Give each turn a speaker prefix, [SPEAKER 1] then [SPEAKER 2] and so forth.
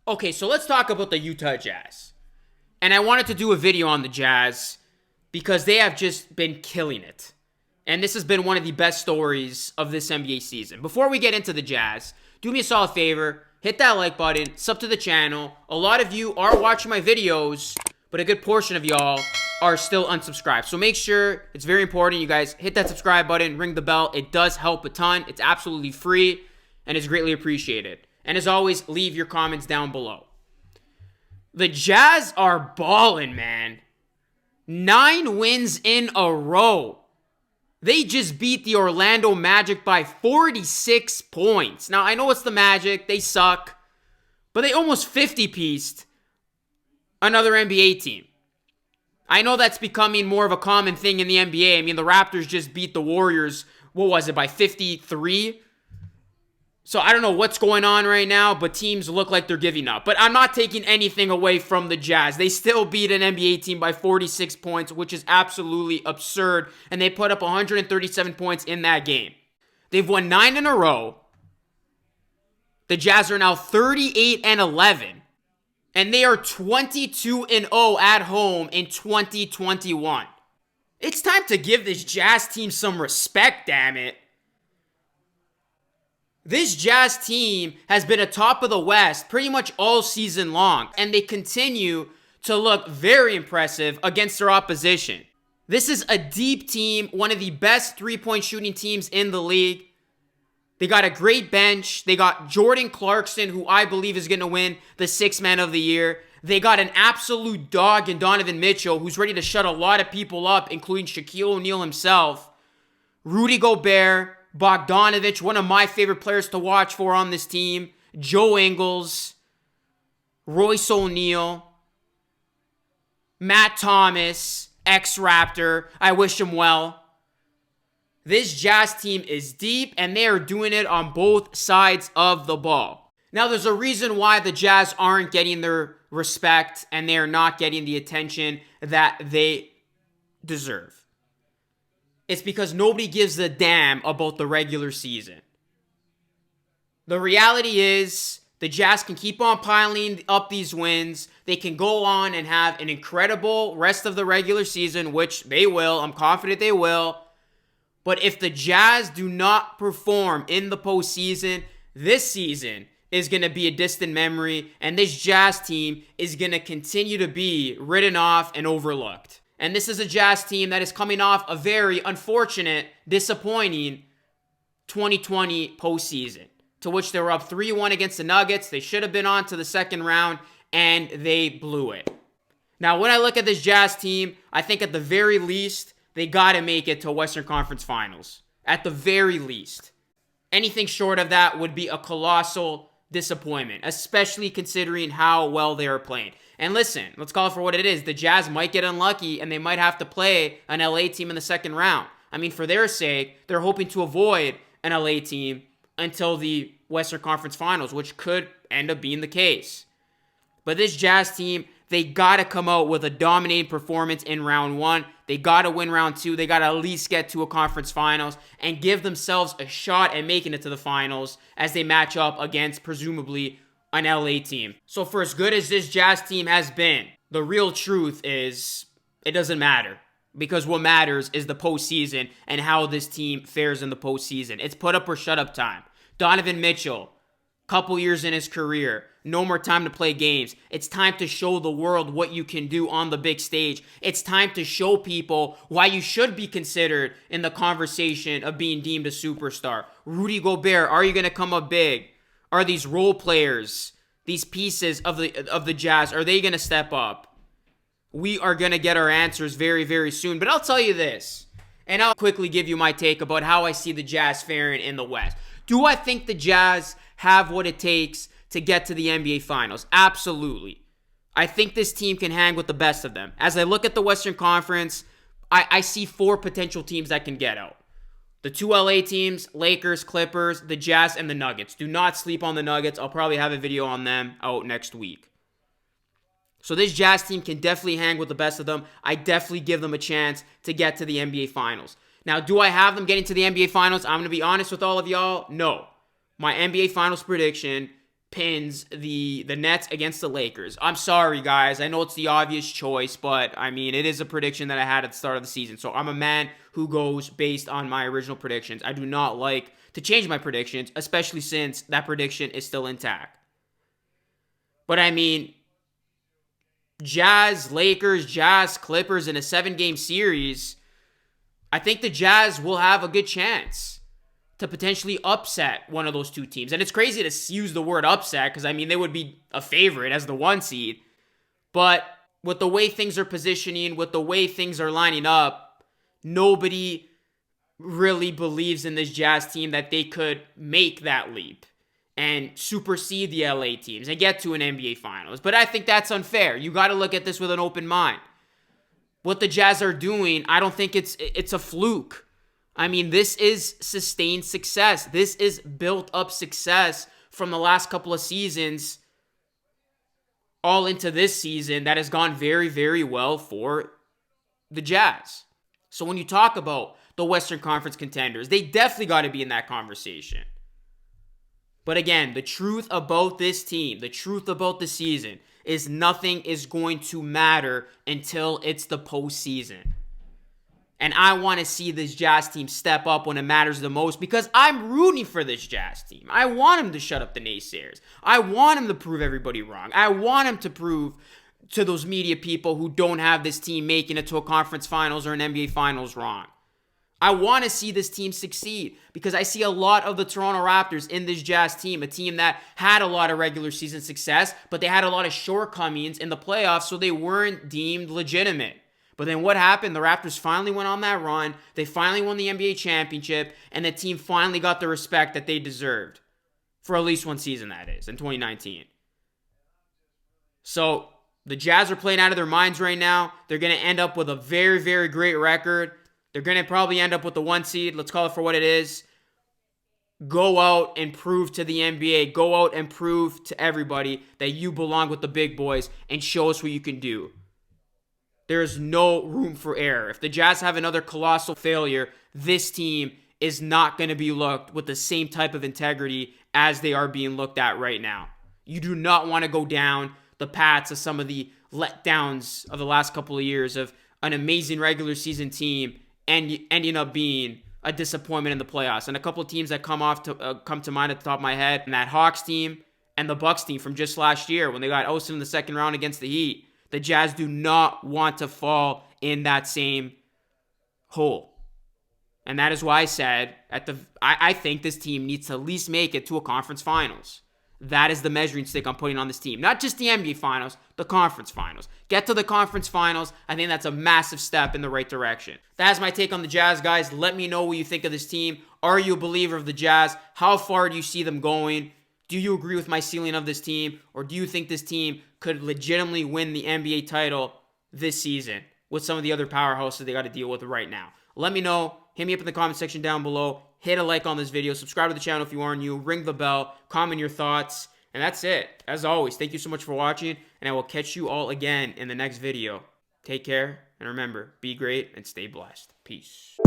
[SPEAKER 1] Okay, so let's talk about the Utah Jazz. And I wanted to do a video on the Jazz because they have just been killing it. And this has been one of the best stories of this NBA season. Before we get into the Jazz, do me a solid favor, hit that like button, sub to the channel. A lot of you are watching my videos, but a good portion of y'all are still unsubscribed. So make sure, it's very important, you guys hit that subscribe button, ring the bell. It does help a ton. It's absolutely free and is greatly appreciated. And as always, leave your comments down below. The Jazz are balling, man. 9 wins in a row. They just beat the Orlando Magic by 46 points. Now, I know it's the Magic. They suck. But they almost 50-pieced another NBA team. I know that's becoming more of a common thing in the NBA. I mean, the Raptors just beat the Warriors, what was it, by 53? So I don't know what's going on right now, but teams look like they're giving up. But I'm not taking anything away from the Jazz. They still beat an NBA team by 46 points, which is absolutely absurd. And they put up 137 points in that game. They've won 9 in a row. The Jazz are now 38-11. And they are 22-0 at home in 2021. It's time to give this Jazz team some respect, damn it. This Jazz team has been atop of the West pretty much all season long, and they continue to look very impressive against their opposition. This is a deep team, one of the best three-point shooting teams in the league. They got a great bench. They got Jordan Clarkson, who I believe is going to win the Sixth Man of the Year. They got an absolute dog in Donovan Mitchell, who's ready to shut a lot of people up, including Shaquille O'Neal himself. Rudy Gobert, Bogdanovic, one of my favorite players to watch for on this team. Joe Ingles, Royce O'Neal, Matt Thomas, ex-Raptor. I wish him well. This Jazz team is deep, and they are doing it on both sides of the ball. Now, there's a reason why the Jazz aren't getting their respect, and they are not getting the attention that they deserve. It's because nobody gives a damn about the regular season. The reality is, the Jazz can keep on piling up these wins. They can go on and have an incredible rest of the regular season, which they will. I'm confident they will. But if the Jazz do not perform in the postseason, this season is going to be a distant memory, and this Jazz team is going to continue to be written off and overlooked. And this is a Jazz team that is coming off a very unfortunate, disappointing 2020 postseason, to which they were up 3-1 against the Nuggets. They should have been on to the second round, and they blew it. Now, when I look at this Jazz team, I think at the very least, they got to make it to Western Conference Finals. At the very least. Anything short of that would be a colossal disappointment, especially considering how well they are playing. And listen, let's call it for what it is. The Jazz might get unlucky, and they might have to play an LA team in the second round. I mean, for their sake, they're hoping to avoid an LA team until the Western Conference Finals, which could end up being the case. But this Jazz team, they got to come out with a dominating performance in round 1. They got to win round 2. They got to at least get to a conference finals and give themselves a shot at making it to the finals as they match up against, presumably, an LA team. So for as good as this Jazz team has been, the real truth is it doesn't matter. Because what matters is the postseason and how this team fares in the postseason. It's put up or shut up time. Donovan Mitchell, couple years in his career, no more time to play games. It's time to show the world what you can do on the big stage. It's time to show people why you should be considered in the conversation of being deemed a superstar. Rudy Gobert, are you going to come up big? Are these role players, these pieces of the Jazz, are they going to step up? We are going to get our answers very, very soon. But I'll tell you this, and I'll quickly give you my take about how I see the Jazz faring in the West. Do I think the Jazz have what it takes to get to the NBA Finals? Absolutely. I think this team can hang with the best of them. As I look at the Western Conference, I see 4 potential teams that can get out. The 2 LA teams, Lakers, Clippers, the Jazz, and the Nuggets. Do not sleep on the Nuggets. I'll probably have a video on them out next week. So this Jazz team can definitely hang with the best of them. I definitely give them a chance to get to the NBA Finals. Now, do I have them getting to the NBA Finals? I'm going to be honest with all of y'all. No. My NBA Finals prediction pins the Nets against the Lakers. I'm sorry, guys. I know it's the obvious choice, but I mean, it is a prediction that I had at the start of the season. So I'm a man who goes based on my original predictions. I do not like to change my predictions, especially since that prediction is still intact. But I mean, Jazz, Lakers, Jazz, Clippers in a 7-game series, I think the Jazz will have a good chance to potentially upset one of those two teams. And it's crazy to use the word upset because, I mean, they would be a favorite as the 1 seed. But with the way things are positioning, with the way things are lining up, nobody really believes in this Jazz team that they could make that leap and supersede the LA teams and get to an NBA Finals. But I think that's unfair. You got to look at this with an open mind. What the Jazz are doing, I don't think it's a fluke. I mean, this is sustained success. This is built up success from the last couple of seasons all into this season that has gone very, very well for the Jazz. So when you talk about the Western Conference contenders, they definitely got to be in that conversation. But again, the truth about this team, the truth about the season is nothing is going to matter until it's the postseason. And I want to see this Jazz team step up when it matters the most because I'm rooting for this Jazz team. I want them to shut up the naysayers. I want them to prove everybody wrong. I want them to prove to those media people who don't have this team making it to a conference finals or an NBA finals wrong. I want to see this team succeed because I see a lot of the Toronto Raptors in this Jazz team, a team that had a lot of regular season success, but they had a lot of shortcomings in the playoffs, so they weren't deemed legitimate. But then what happened? The Raptors finally went on that run. They finally won the NBA championship, and the team finally got the respect that they deserved. For at least 1 season, that is, in 2019. So, the Jazz are playing out of their minds right now. They're going to end up with a very, very great record. They're going to probably end up with the 1 seed. Let's call it for what it is. Go out and prove to the NBA. Go out and prove to everybody that you belong with the big boys and show us what you can do. There is no room for error. If the Jazz have another colossal failure, this team is not going to be looked with the same type of integrity as they are being looked at right now. You do not want to go down the paths of some of the letdowns of the last couple of years of an amazing regular season team and ending up being a disappointment in the playoffs. And a couple of teams that come to mind at the top of my head, and that Hawks team and the Bucks team from just last year when they got ousted in the second round against the Heat. The Jazz do not want to fall in that same hole. And that is why I said I think this team needs to at least make it to a conference finals. That is the measuring stick I'm putting on this team. Not just the NBA finals, the conference finals. Get to the conference finals. I think that's a massive step in the right direction. That's my take on the Jazz, guys. Let me know what you think of this team. Are you a believer of the Jazz? How far do you see them going? Do you agree with my ceiling of this team? Or do you think this team could legitimately win the NBA title this season with some of the other powerhouses they got to deal with right now? Let me know. Hit me up in the comment section down below. Hit a like on this video. Subscribe to the channel if you are new. Ring the bell. Comment your thoughts. And that's it. As always, thank you so much for watching. And I will catch you all again in the next video. Take care. And remember, be great and stay blessed. Peace.